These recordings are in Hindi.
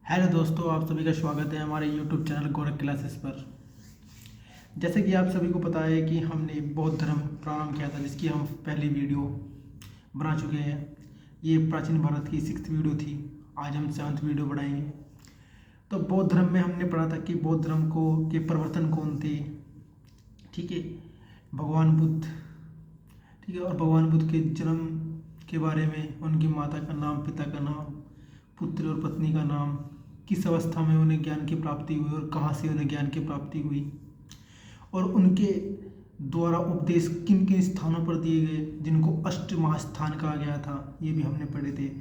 हेलो दोस्तों, आप सभी का स्वागत है हमारे यूट्यूब चैनल गोरख क्लासेस पर। जैसे कि आप सभी को पता है कि हमने बौद्ध धर्म प्रारंभ किया था, जिसकी हम पहली वीडियो बना चुके हैं। ये प्राचीन भारत की 6th वीडियो थी। आज हम 7th वीडियो बनाएंगे। तो बौद्ध धर्म में हमने पढ़ा था कि बौद्ध धर्म को के प्रवर्तन कौन थे। ठीक है, भगवान बुद्ध। ठीक है, और भगवान बुद्ध के जन्म के बारे में, उनकी माता का नाम, पिता का नाम, पुत्र और पत्नी का नाम, किस अवस्था में उन्हें ज्ञान की प्राप्ति हुई और कहाँ से उन्हें ज्ञान की प्राप्ति हुई, और उनके द्वारा उपदेश किन किन स्थानों पर दिए गए जिनको अष्ट महास्थान कहा गया था, ये भी हमने पढ़े थे।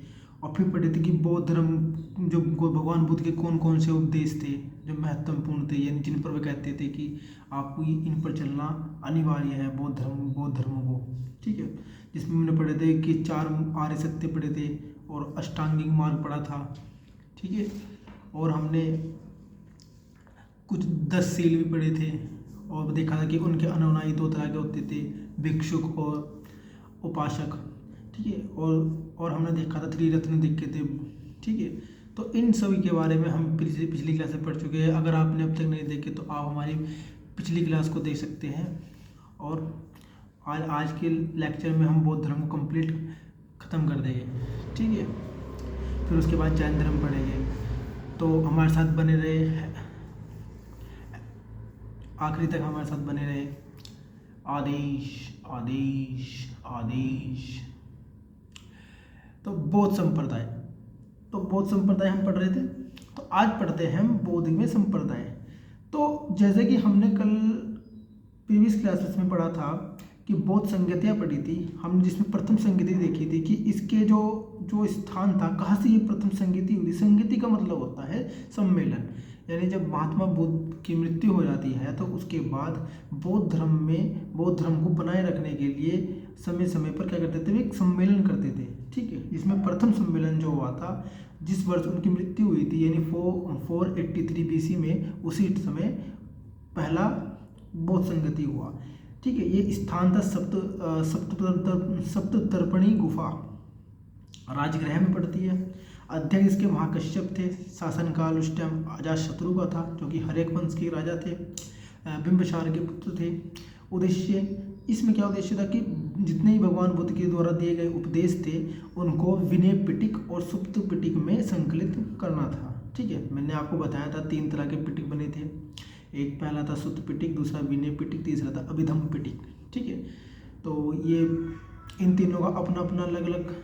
और फिर पढ़े थे कि बौद्ध धर्म जो भगवान बुद्ध के कौन कौन से उपदेश थे जो महत्वपूर्ण थे, यानी जिन पर वे कहते थे कि आपको इन पर चलना अनिवार्य है बौद्ध धर्म को। ठीक है, जिसमें हमने पढ़े थे कि 4 आर्य सत्य पढ़े थे और अष्टांगिक मार्ग पढ़ा था। ठीक है, और हमने कुछ 10 सील भी पढ़े थे और देखा था कि उनके अनुयायी 2 तरह के होते थे, भिक्षुक और उपासक। ठीक है, और हमने देखा था त्रिरत्न देखे थे। ठीक है, तो इन सभी के बारे में हम पिछली क्लास में पढ़ चुके हैं। अगर आपने अब तक नहीं देखे तो आप हमारी पिछली क्लास को देख सकते हैं। और आज के लेक्चर में हम बौद्ध धर्म को कंप्लीट ख़त्म कर देंगे। ठीक है, फिर उसके बाद जैन धर्म पढ़ेंगे। तो हमारे साथ बने रहे, आखिरी तक हमारे साथ बने रहे। आदेश आदेश आदेश। तो बौद्ध संप्रदाय हम पढ़ रहे थे। तो आज पढ़ते हैं हम बौद्ध संप्रदाय। तो जैसे कि हमने कल प्रीवियस क्लासेस में पढ़ा था कि बौद्ध संगतियाँ पढ़ी थी हमने, जिसमें प्रथम संगति देखी थी कि इसके जो स्थान था, कहाँ से ये प्रथम संगति हुई। संगति का मतलब होता है सम्मेलन, यानी जब महात्मा बुद्ध की मृत्यु हो जाती है तो उसके बाद बौद्ध धर्म को बनाए रखने के लिए समय समय पर क्या करते थे, वे एक सम्मेलन करते थे। ठीक है, जिसमें प्रथम सम्मेलन जो हुआ था जिस वर्ष उनकी मृत्यु हुई थी, यानी 483 BC में, उसी समय पहला बौद्ध संगति हुआ। ठीक है, ये स्थान था सप्ततर्पणी गुफा, राजगृह में पड़ती है। अध्यक्ष इसके महाकश्यप थे। शासनकाल उस टाइम अजातशत्रु का था, जो कि हर्यक वंश के राजा थे, बिंबिसार के पुत्र थे। इसमें क्या उद्देश्य था कि जितने ही भगवान बुद्ध के द्वारा दिए गए उपदेश थे उनको विनय पिटक और सुप्त पिटक में संकलित करना था। ठीक है, मैंने आपको बताया था 3 तरह के पिटक बने थे। एक पहला था सुत्त पिटक, दूसरा विनय पिटक, तीसरा था अभिधम पिटक। ठीक है, तो ये इन तीनों का अपना अपना अलग अलग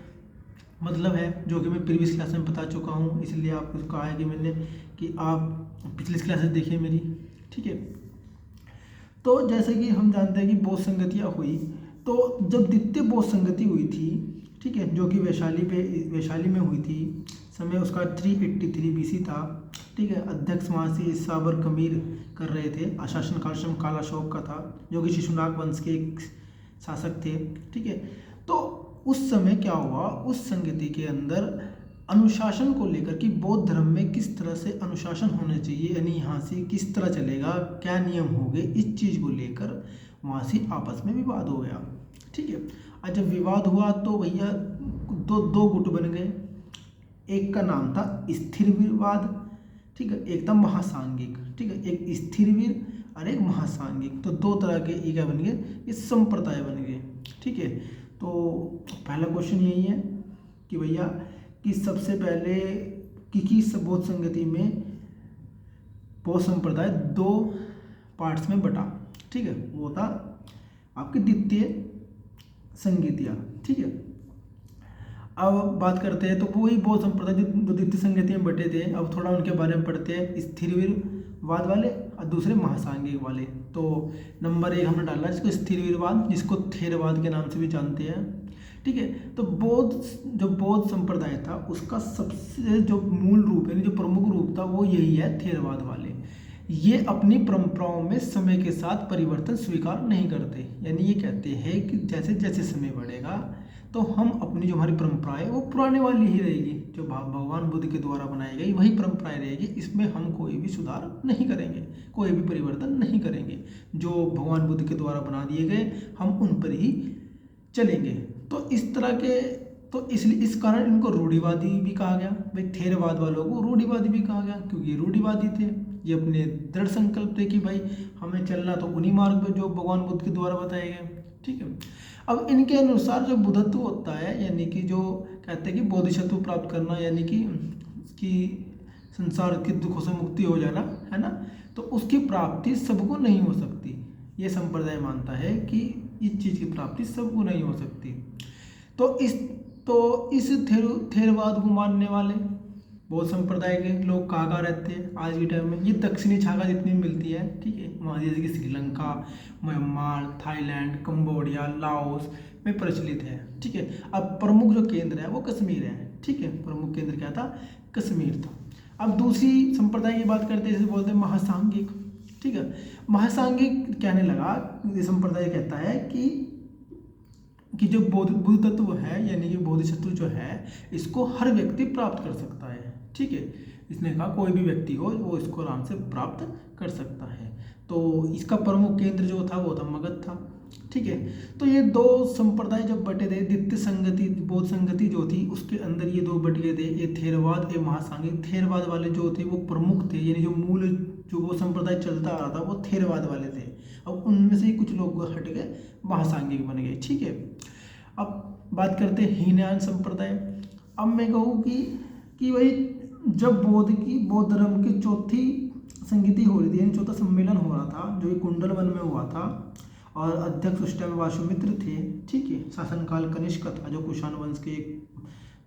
मतलब है, जो कि मैं प्रीवियस क्लास में बता चुका हूँ। इसलिए आपको कहा है कि मैंने कि आप पिछली क्लासेस देखिए मेरी। ठीक है, तो जैसे कि हम जानते हैं कि बौद्ध संगतियाँ हुई, तो जब द्वितीय बौद्ध संगति हुई थी, ठीक है, जो कि वैशाली में हुई थी, समय उसका 383 BC था। ठीक है, अध्यक्ष वहाँ से साबर कमीर कर रहे थे। शासन काल काल अशोक का था, जो कि शिशुनाग वंश के एक शासक थे। ठीक है, तो उस समय क्या हुआ, उस संगति के अंदर अनुशासन को लेकर कि बौद्ध धर्म में किस तरह से अनुशासन होना चाहिए, यानी यहाँ से किस तरह चलेगा, क्या नियम होंगे, इस चीज़ को लेकर वहाँ से आपस में विवाद हो गया। ठीक है, और जब विवाद हुआ तो भैया दो गुट बन गए। एक का नाम था स्थिरवीरवाद। ठीक है, एक था महासांगिक। ठीक है, एक स्थिरवीर और एक महासांगिक। तो 2 तरह के ये क्या बन गए, ये संप्रदाय बन गए। ठीक है, तो पहला क्वेश्चन यही है कि भैया कि सबसे पहले किस बौद्ध संगति में बौद्ध संप्रदाय 2 पार्ट्स में बटा। ठीक है, वो था आपकी द्वितीय संगतियाँ। ठीक है, अब बात करते हैं तो वही बौद्ध संप्रदाय जो द्वितीय संगति में बटे थे, अब थोड़ा उनके बारे में पढ़ते हैं। स्थिरवीरवाद वाले और दूसरे महासांगिक वाले। तो नंबर 1 हमने डाला जिसको स्थिरवीरवाद, जिसको थेरवाद के नाम से भी जानते हैं। ठीक है, तो जो बौद्ध संप्रदाय था उसका सबसे जो मूल रूप यानी जो प्रमुख रूप था वो यही है, थेरवाद वाले। ये अपनी परंपराओं में समय के साथ परिवर्तन स्वीकार नहीं करते, यानी ये कहते हैं कि जैसे जैसे समय बढ़ेगा तो हम अपनी जो हमारी परंपरा है वो पुराने वाली ही रहेगी, जो भगवान बुद्ध के द्वारा बनाई गई वही परंपराएं रहेगी। इसमें हम कोई भी सुधार नहीं करेंगे, कोई भी परिवर्तन नहीं करेंगे। जो भगवान बुद्ध के द्वारा बना दिए गए हम उन पर ही चलेंगे। तो इस तरह के तो इसलिए इस कारण इनको रूढ़िवादी भी कहा गया। भाई थेरवाद वालों को रूढ़िवादी भी कहा गया क्योंकि ये रूढ़िवादी थे। ये अपने दृढ़ संकल्प थे कि भाई हमें चलना तो उन्हीं मार्ग पे जो भगवान बुद्ध के द्वारा बताए गए। ठीक है। अब इनके अनुसार जो बुद्धत्व होता है, यानी कि जो कहते हैं कि बोधिसत्व प्राप्त करना, यानी कि संसार के दुखों से मुक्ति हो जाना, है ना, तो उसकी प्राप्ति सबको नहीं हो सकती। ये संप्रदाय मानता है कि इस चीज़ की प्राप्ति सबको नहीं हो सकती। तो इस थेरवाद को मानने वाले बौद्ध संप्रदाय के लोग कहाँ रहते हैं आज के टाइम में? ये दक्षिणी शाखा जितनी मिलती है, ठीक है, वहाँ जैसे कि Sri Lanka, Myanmar, Thailand, Cambodia, Laos में प्रचलित है। ठीक है। अब प्रमुख जो केंद्र है वो कश्मीर है। ठीक है, प्रमुख केंद्र क्या था? कश्मीर था। अब दूसरी संप्रदाय की बात करते हैं, जैसे बोलते हैं महासांगिक। ठीक है, महासांगिक कहने लगा, ये संप्रदाय कहता है कि जो बुद्ध तत्व है, यानी कि बोधिसत्व जो है, इसको हर व्यक्ति प्राप्त कर सकता है। ठीक है, इसने कहा कोई भी व्यक्ति हो वो इसको आराम से प्राप्त कर सकता है। तो इसका प्रमुख केंद्र जो था वो था मगध था। ठीक है, तो ये दो संप्रदाय जब बटे थे, द्वितीय संगति बौद्ध संगति जो थी उसके अंदर ये दो बट गए थे, ये थेरवाद, ये महासांगिक। थेरवाद वाले जो थे वो प्रमुख थे, यानी जो मूल जो वो संप्रदाय चलता आ रहा था वो थेरवाद वाले थे। अब उनमें से कुछ लोग हट गए, महासांगिक बन गए। ठीक है, अब बात करते हैं हीनयान संप्रदाय। अब मैं कहूँ कि वही जब बौद्ध धर्म की चौथी संगति हो रही थी, यानी चौथा सम्मेलन हो रहा था, जो ये कुंडल वन में हुआ था, और अध्यक्ष उस टाइम वासुमित्र थे। ठीक है, शासनकाल कनिष्क था, जो कुषाण वंश के एक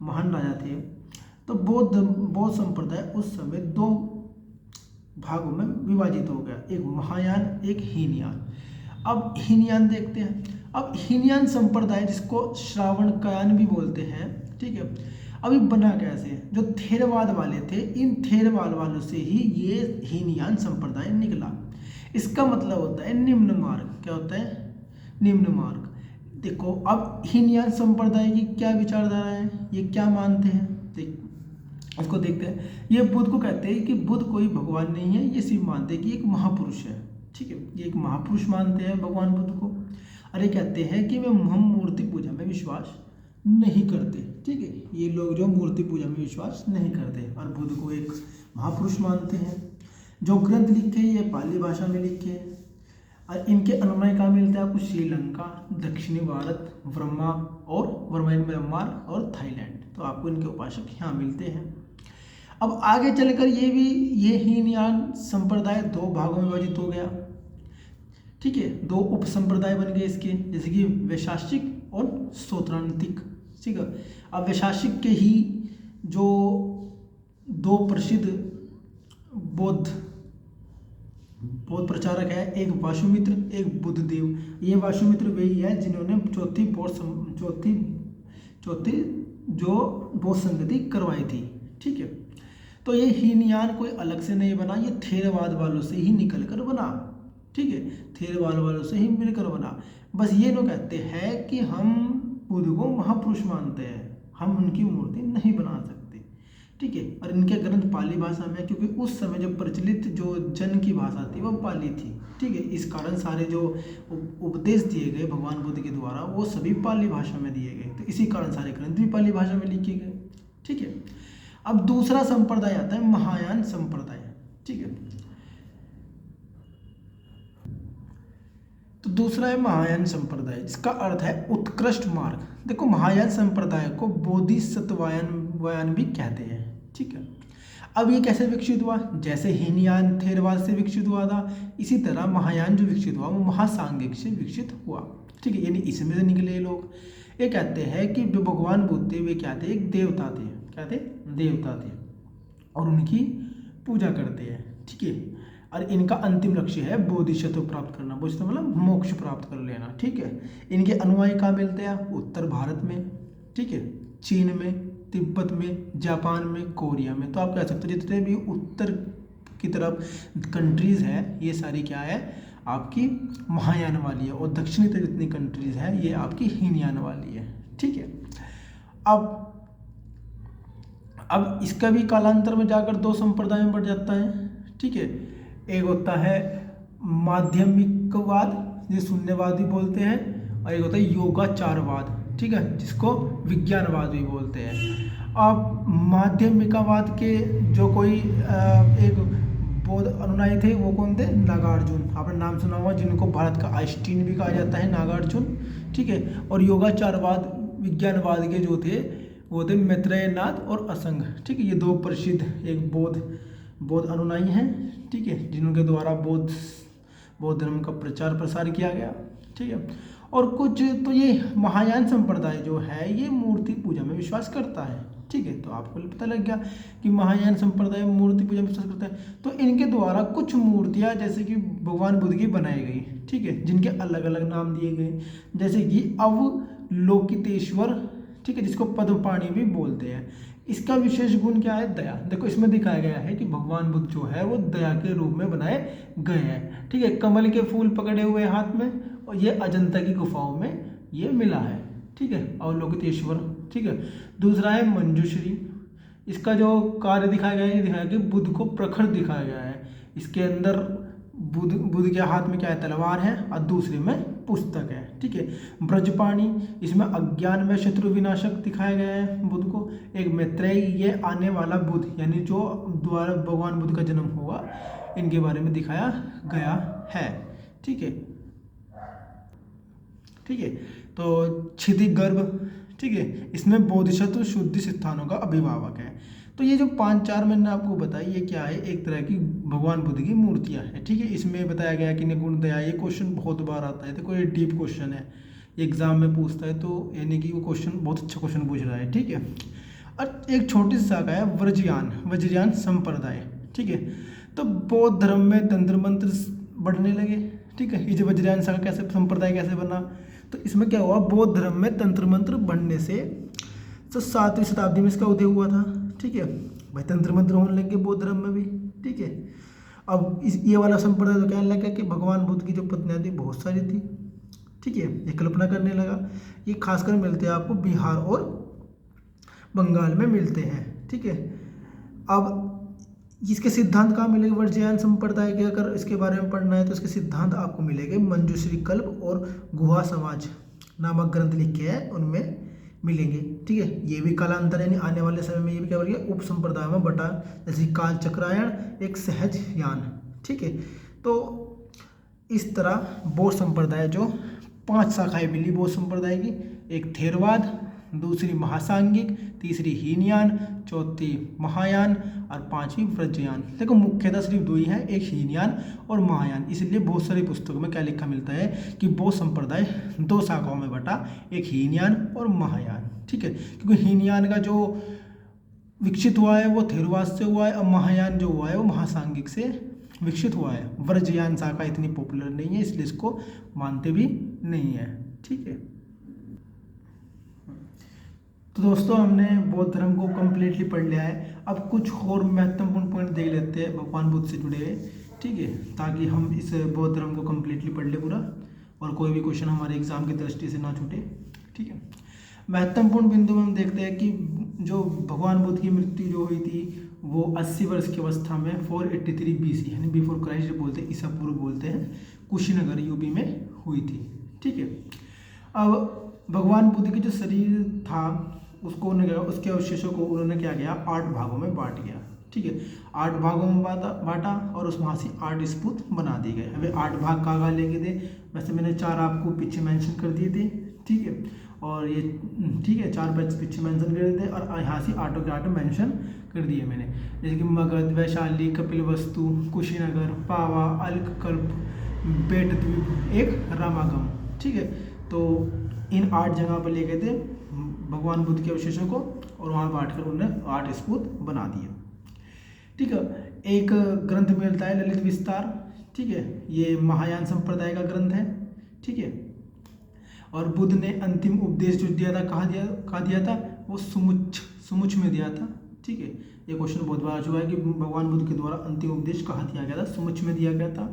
महान राजा थे। तो बौद्ध संप्रदाय उस समय दो भागों में विभाजित हो गया, एक महायान, एक हीनयान। अब हीनयान देखते हैं। अब हीनयान संप्रदाय, जिसको श्रावणकायन भी बोलते हैं, ठीक है, अभी बना कैसे? जो थेरवाद वाले थे, इन थेरवाद वालों से ही ये हीनयान संप्रदाय निकला। इसका मतलब होता है निम्न मार्ग। क्या होता है? निम्न मार्ग। देखो, अब हीनयान संप्रदाय की क्या विचारधारा है, ये क्या मानते हैं, इसको देखते हैं। ये बुद्ध को कहते हैं कि बुद्ध कोई भगवान नहीं है, ये सिर्फ मानते हैं कि एक महापुरुष है। ठीक है, ये एक महापुरुष मानते हैं भगवान बुद्ध को। अरे कहते हैं कि हम मूर्ति पूजा में विश्वास नहीं करते। ठीक है, ये लोग जो मूर्ति पूजा में विश्वास नहीं करते और बुद्ध को एक महापुरुष मानते हैं। जो ग्रंथ लिखे ये पाली भाषा में लिखे हैं, और इनके अनुमय कहाँ मिलता है आपको? श्रीलंका, दक्षिणी भारत, म्यांमार और थाईलैंड। तो आपको इनके उपासक यहाँ मिलते हैं। अब आगे चलकर ये हीनयान संप्रदाय दो भागों में विभाजित हो गया। ठीक है, दो उप संप्रदाय बन गए इसके, जैसे कि वैशासिक और सौत्रांतिक। ठीक है, अब वैशासिक के ही जो दो प्रसिद्ध बौद्ध प्रचारक है, एक वासुमित्र, एक बुद्धदेव। ये वासुमित्र वही है जिन्होंने चौथी जो बौद्ध संगति करवाई थी। ठीक है, तो ये हीनयान कोई अलग से नहीं बना, ये थेरवाद वालों से ही निकल कर बना। ठीक है, थेरवाद वालों से ही मिलकर बना। बस ये लोग कहते हैं कि हम बुद्ध को महापुरुष मानते हैं, हम उनकी मूर्ति नहीं बना सकते। ठीक है, और इनके ग्रंथ पाली भाषा में, क्योंकि उस समय जो प्रचलित जो जन की भाषा थी वो पाली थी। ठीक है, इस कारण सारे जो उपदेश दिए गए भगवान बुद्ध के द्वारा वो सभी पाली भाषा में दिए गए, तो इसी कारण सारे ग्रंथ भी पाली भाषा में लिखे गए। ठीक है, अब दूसरा संप्रदाय आता है महायान संप्रदाय। ठीक है, तो दूसरा है महायान संप्रदाय, जिसका अर्थ है उत्कृष्ट मार्ग। देखो, महायान संप्रदाय को बोधिसत्वायन भी कहते हैं। ठीक है, अब ये कैसे विकसित हुआ? जैसे हीनयान थेरवाद से विकसित हुआ था, इसी तरह महायान जो विकसित हुआ वो महासांगिक से विकसित हुआ। ठीक है, यानी इसमें से निकले लोग। ये कहते हैं कि भगवान बुद्ध वे क्या थे? एक देवता थे। क्या थे? देवता थे, और उनकी पूजा करते हैं। ठीक है, और इनका अंतिम लक्ष्य है बोधिसत्व प्राप्त करना। बोधिसत्व मतलब मोक्ष प्राप्त कर लेना। ठीक है, इनके अनुयायी कहाँ मिलते हैं? उत्तर भारत में, ठीक है, चीन में, तिब्बत में, जापान में, कोरिया में। तो आप कह सकते हो जितने भी उत्तर की तरफ कंट्रीज है ये सारी क्या है? आपकी महायान वाली है, और दक्षिणी तरफ जितनी कंट्रीज है ये आपकी हीनयान वाली है। ठीक है, अब इसका भी कालांतर में जाकर दो संप्रदाय में बढ़ जाता है। ठीक है, एक होता है माध्यमिकवाद, जिसे शून्यवादी बोलते हैं, और एक होता है योगाचारवाद। ठीक है, जिसको विज्ञानवाद भी बोलते हैं। अब माध्यमिकावाद के जो कोई एक बौद्ध अनुयायी थे वो कौन थे? नागार्जुन, आपने नाम सुना होगा, जिनको भारत का आइंस्टीन भी कहा जाता है, नागार्जुन, ठीक है। और योगाचारवाद विज्ञानवाद के जो थे वो थे मैत्रेयनाथ और असंग, ठीक है। ये दो प्रसिद्ध एक बौद्ध अनुयायी हैं, ठीक है, जिनके द्वारा बौद्ध धर्म का प्रचार प्रसार किया गया, ठीक है। और कुछ तो ये महायान संप्रदाय जो है ये मूर्ति पूजा में विश्वास करता है, ठीक है। तो आपको पता लग गया कि महायान संप्रदाय मूर्ति पूजा में विश्वास करता है। तो इनके द्वारा कुछ मूर्तियाँ जैसे कि भगवान बुद्ध की बनाई गई, ठीक है, जिनके अलग अलग नाम दिए गए, जैसे कि अवलोकितेश्वर, ठीक है, जिसको पद्मपाणि भी बोलते हैं। इसका विशेष गुण क्या है? दया। देखो इसमें दिखाया गया है कि भगवान बुद्ध जो है वो दया के रूप में बनाए गए हैं, ठीक है। कमल के फूल पकड़े हुए हाथ में, और ये अजंता की गुफाओं में ये मिला है, ठीक है, अवलोकितेश्वर, ठीक है। दूसरा है मंजूश्री। इसका जो कार्य दिखाया गया है, ये दिखाया कि बुद्ध को प्रखर दिखाया गया है। इसके अंदर बुद्ध के हाथ में क्या है? तलवार है, और दूसरे में पुस्तक है, ठीक है। ब्रजपाणि, इसमें अज्ञान में शत्रु विनाशक दिखाया गया है बुद्ध को। एक मैत्रेयी, ये आने वाला बुद्ध, यानी जो द्वारा भगवान बुद्ध का जन्म हुआ, इनके बारे में दिखाया गया है, ठीक है, ठीक है। तो क्षितिगर्भ, ठीक है, इसमें बोधिसत्व शुद्धि स्थानों का अभिभावक है। तो ये जो 5-4 मैंने आपको बताई, ये क्या है? एक तरह की भगवान बुद्ध की मूर्तियाँ हैं, ठीक है। इसमें बताया गया कि निगुण दया, ये क्वेश्चन बहुत बार आता है, तो कोई डीप क्वेश्चन है, एग्जाम में पूछता है, तो यानी कि वो क्वेश्चन बहुत अच्छा क्वेश्चन पूछ रहा है, ठीक है। और एक छोटी सी शाखा है वज्रयान संप्रदाय, ठीक है। तो बौद्ध धर्म में तंत्र मंत्र बढ़ने लगे, ठीक है। ये जो वज्रयान शाखा कैसे संप्रदाय कैसे बना? तो इसमें क्या हुआ? बौद्ध धर्म में तंत्र मंत्र बढ़ने से 7वीं शताब्दी में इसका उदय हुआ था, ठीक है। भाई तंत्र मंत्र होने लगे बौद्ध धर्म में भी, ठीक है। अब ये वाला संप्रदाय तो कहने लगा कि भगवान बुद्ध की जो पत्नियां थी बहुत सारी थी, ठीक है, ये कल्पना करने लगा। ये खासकर मिलते हैं आपको बिहार और बंगाल में मिलते हैं, ठीक है। अब इसके सिद्धांत कहाँ मिलेंगे? वज्रयान संप्रदाय के अगर इसके बारे में पढ़ना है तो इसके सिद्धांत आपको मिलेंगे मंजूश्री कल्प और गुहा समाज नामक ग्रंथ लिखे हैं, उनमें मिलेंगे, ठीक है। ये भी कालांतर यानी आने वाले समय में ये भी क्या बोलिए उप संप्रदाय में बटा, जैसे काल चक्रायण, एक सहज यान, ठीक है। तो इस तरह बौद्ध संप्रदाय जो 5 शाखाएं मिली बौद्ध संप्रदाय की, एक थेरवाद, दूसरी महासांगिक, तीसरी हीनयान, चौथी महायान और 5वीं वज्रयान। देखो मुख्यतः सिर्फ 2 ही है, एक हीनयान और महायान। इसलिए बहुत सारी पुस्तकों में क्या लिखा मिलता है कि बौद्ध संप्रदाय 2 शाखाओं में बटा, एक हीनयान और महायान, ठीक है। क्योंकि हीनयान का जो विकसित हुआ है वो थेरवाद से हुआ है, और महायान जो हुआ है वो महासांगिक से विकसित हुआ है। वज्रयान शाखा इतनी पॉपुलर नहीं है, इसलिए इसको मानते भी नहीं है, ठीक है। तो दोस्तों हमने बौद्ध धर्म को कम्प्लीटली पढ़ लिया है। अब कुछ और महत्वपूर्ण पॉइंट देख लेते हैं भगवान बुद्ध से जुड़े हुए, ठीक है, ताकि हम इस बौद्ध धर्म को कम्प्लीटली पढ़ ले पूरा, और कोई भी क्वेश्चन हमारे एग्जाम की दृष्टि से ना छूटे, ठीक है। महत्वपूर्ण बिंदु में हम देखते हैं कि जो भगवान बुद्ध की मृत्यु जो हुई थी वो 80 वर्ष की अवस्था में 483 BC यानी बिफोर क्राइस्ट बोलते हैं, ईसा पूर्व बोलते हैं, कुशीनगर यूपी में हुई थी, ठीक है। अब भगवान बुद्ध की जो शरीर था उसको उसके अवशेषों को उन्होंने क्या किया? 8 भागों में बांट गया, ठीक है। 8 भागों में बांटा और उस वहाँ से 8 स्पूत बना दिए गए। हमें 8 भाग कहाँ लेके थे? वैसे मैंने 4 आपको पीछे मेंशन कर दिए थे, ठीक है, और ये ठीक है 4 बैच पीछे मेंशन कर दिए थे, और यहाँ से 8 के 8 मेंशन कर दिए मैंने, जैसे कि मगध, वैशाली, कपिलवस्तु, कुशीनगर, पावा, अल्ककल्प, बेटद्वीप, एक रामागम, ठीक है। तो इन 8 जगह पर ले गए थे भगवान बुद्ध के अवशेषों को, और वहाँ बांटकर उन्होंने 8 स्पूत बना दिए, ठीक है। एक ग्रंथ मिलता है ललित विस्तार, ठीक है, ये महायान संप्रदाय का ग्रंथ है, ठीक है। और बुद्ध ने अंतिम उपदेश जो दिया था कहाँ दिया था? वो सुमुच में दिया था, ठीक है। ये क्वेश्चन बहुत बार आ चुका है कि भगवान बुद्ध के द्वारा अंतिम उपदेश कहाँ दिया गया था? सुमुच में दिया गया था।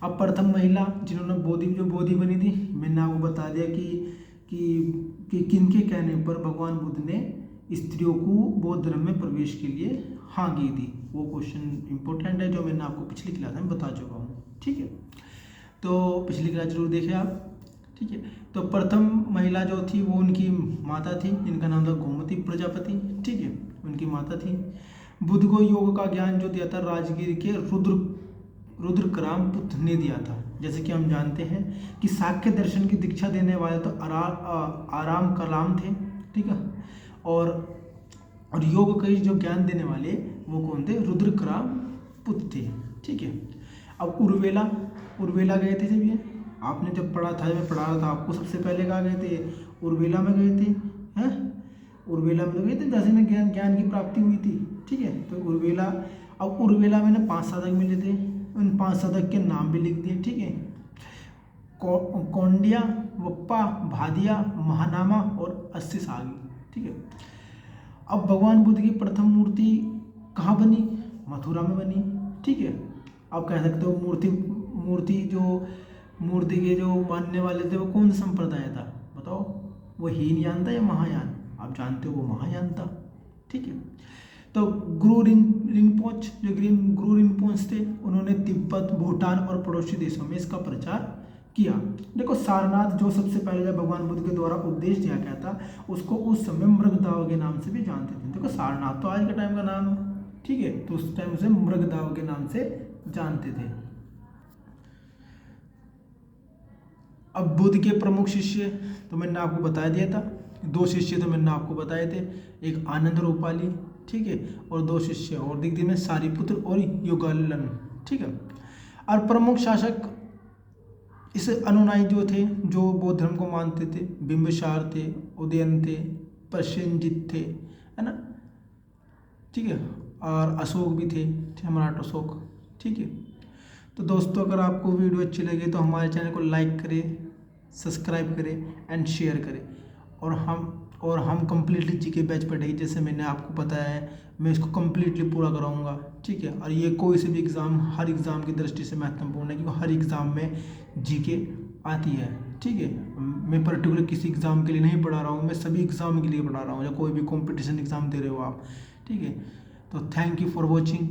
अब प्रथम महिला जिन्होंने बोधि बनी थी, मैंने आपको बता दिया कि किनके कहने पर भगवान बुद्ध ने स्त्रियों को बौद्ध धर्म में प्रवेश के लिए हाँ की थी। वो क्वेश्चन इंपॉर्टेंट है जो मैंने आपको पिछली क्लास में बता चुका हूँ, ठीक है। तो पिछली क्लास जरूर देखें आप, ठीक है। तो प्रथम महिला जो थी वो उनकी माता थी, जिनका नाम था गोमती प्रजापति, ठीक है, उनकी माता थी। बुद्ध को योग का ज्ञान जो दिया था राजगीर के रुद्रक्राम पुत्र ने दिया था। जैसे कि हम जानते हैं कि सांख्य दर्शन की दीक्षा देने वाले तो आराम कलाम थे, ठीक है, और योग का जो ज्ञान देने वाले वो कौन थे? रुद्रक्राम पुत्र थे, ठीक है। अब उर्वेला गए थे जब, ये आपने जब पढ़ा था, मैं पढ़ा रहा था आपको, सबसे पहले कहाँ गए थे? उर्वेला में गए थे, हैं? उर्वेला में तो गए थे जैसे में ज्ञान की प्राप्ति हुई थी, ठीक है। तो उर्वेला, अब उर्वेला में 5 साधक मिले थे, उन 5 साधक के नाम भी लिख दिए, ठीक है। कौंडिया, वप्पा, भादिया, महानामा और अस्सिसागी, ठीक है। अब भगवान बुद्ध की प्रथम मूर्ति कहाँ बनी? मथुरा में बनी, ठीक है। आप कह सकते हो मूर्ति के जो मानने वाले थे वो कौन सा संप्रदाय था? बताओ, वो हीनयान था या महायान? आप जानते हो वो महायान था, ठीक है। तो गुरु रिंपोच, जो गुरु रिंपोच थे, उन्होंने तिब्बत, भूटान और पड़ोसी देशों में इसका प्रचार किया। देखो, सारनाथ जो सबसे पहले जब भगवान बुद्ध के द्वारा उपदेश दिया गया था, उसको उस समय मृगदाव के नाम से भी जानते थे। देखो, सारनाथ तो आज के टाइम का नाम है, ठीक है, तो उस टाइम उसे मृगदाव के नाम से जानते थे। अब बुद्ध के प्रमुख शिष्य तो मैंने आपको बता दिया था, 2 शिष्य तो मैंने आपको बताए थे, एक आनंद रूपाली, ठीक है, और 2 शिष्य और दिख दिए में सारिपुत्र और युगलन, ठीक है। और प्रमुख शासक इस अनुयायी जो थे, जो बौद्ध धर्म को मानते थे, बिंबिसार थे, उदयन थे, प्रसेनजित थे, है ना, ठीक है, और अशोक भी थे, सम्राट अशोक, ठीक है। तो दोस्तों, अगर आपको वीडियो अच्छी लगे तो हमारे चैनल को लाइक करें, सब्सक्राइब करें एंड शेयर करें। और हम कम्प्लीटली जीके बैच पढ़ेंगे, जैसे मैंने आपको बताया है, मैं इसको कम्प्लीटली पूरा कराऊंगा, ठीक है। और ये कोई से भी एग्ज़ाम, हर एग्ज़ाम की दृष्टि से महत्वपूर्ण है, क्योंकि हर एग्ज़ाम में जीके आती है, ठीक है। मैं पर्टिकुलर किसी एग्ज़ाम के लिए नहीं पढ़ा रहा हूँ, मैं सभी एग्ज़ाम के लिए पढ़ा रहा हूँ, या कोई भी कॉम्पिटिशन एग्ज़ाम दे रहे हो आप, ठीक है। तो थैंक यू फॉर वॉचिंग।